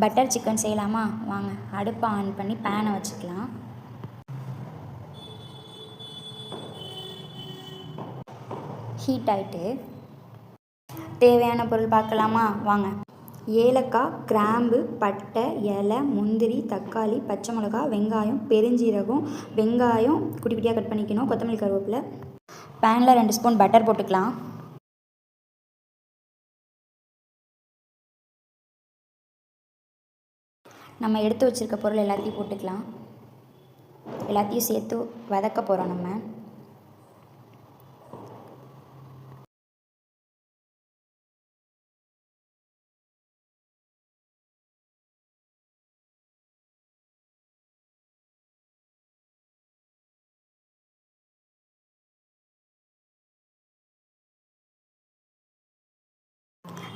Butter chicken செய்யலாமா? வாங்க, அடுப்பை ஆன் பண்ணி பேனை வச்சுக்கலாம். ஹீட் ஆகிட்டு தேவையான பொருள் பார்க்கலாமா? வாங்க. ஏலக்காய், கிராம்பு, பட்டை, இலை, முந்திரி, தக்காளி, பச்சை மிளகா, வெங்காயம், பெருஞ்சீரகம், வெங்காயம் குட்டி குட்டியாக கட் பண்ணிக்கணும், கொத்தமல்லி, கருவேப்பிலை. பேனில் 2 ஸ்பூன் பட்டர் போட்டுக்கலாம். நம்ம எடுத்து வச்சுருக்க பொருள் எல்லாத்தையும் போட்டுக்கலாம். எல்லாத்தையும் சேர்த்து வதக்க போகிறோம் நம்ம.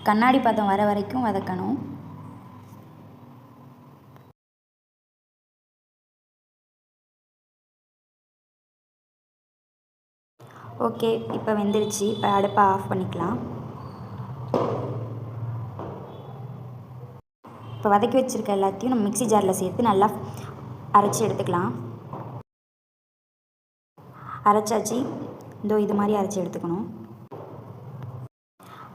கண்ணாடி பதம் வர வரைக்கும் வதக்கணும். ஓகே, இப்போ வெந்துருச்சு. இப்போ அடுப்பை ஆஃப் பண்ணிக்கலாம். இப்போ வதக்கி வச்சுருக்க எல்லாத்தையும் நம்ம மிக்ஸி ஜாரில் சேர்த்து நல்லா அரைச்சி எடுத்துக்கலாம். அரைச்சாச்சு. இது மாதிரி அரைச்சி எடுத்துக்கணும்.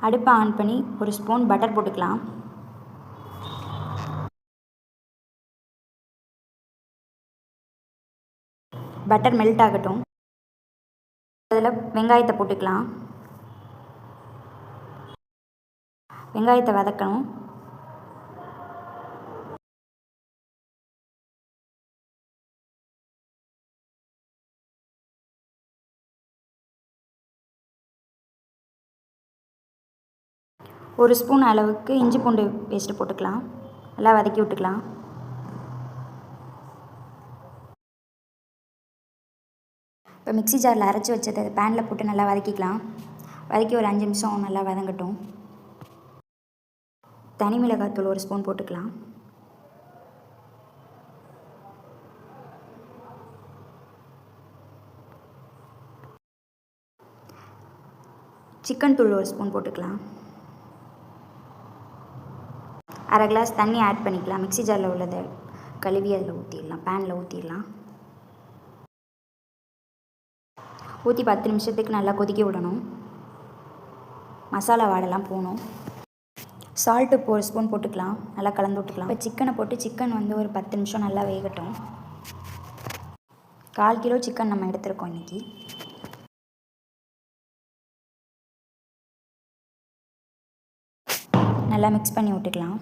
அடுப்பை ஆன் பண்ணி 1 ஸ்பூன் பட்டர் போட்டுக்கலாம். பட்டர் மெல்ட் ஆகட்டும். அதில் வெங்காயத்தை போட்டுக்கலாம். வெங்காயத்தை வதக்கணும். ஒரு ஸ்பூன் அளவுக்கு இஞ்சி பூண்டு பேஸ்ட்டு போட்டுக்கலாம். நல்லா வதக்கி விட்டுக்கலாம். இப்போ மிக்ஸி ஜாரில் அரைச்சி வச்சதை பேனில் போட்டு நல்லா வதக்கிக்கலாம். வதக்கி ஒரு 5 நிமிஷம் நல்லா வதங்கட்டும். தனி மிளகாய்த்தூள் 1 ஸ்பூன் போட்டுக்கலாம். சிக்கன் தூள் 1 ஸ்பூன் போட்டுக்கலாம். அரை கிளாஸ் தண்ணி ஆட் பண்ணிக்கலாம். மிக்ஸி ஜாரில் உள்ளதை கழுவி அதில் ஊற்றிடலாம். பேனில் ஊற்றிடலாம். ஊற்றி 10 நிமிஷத்துக்கு நல்லா கொதிக்க விடணும். மசாலா வாடெல்லாம் போகணும். சால்ட்டு 1 ஸ்பூன் போட்டுக்கலாம். நல்லா கலந்து விட்டுக்கலாம். இப்போ சிக்கனை போட்டு சிக்கன் ஒரு 10 நிமிஷம் நல்லா வேகட்டும். 1/4 கிலோ சிக்கன் நம்ம எடுத்துருக்கோம் இன்றைக்கி. நல்லா மிக்ஸ் பண்ணி விட்டுக்கலாம்.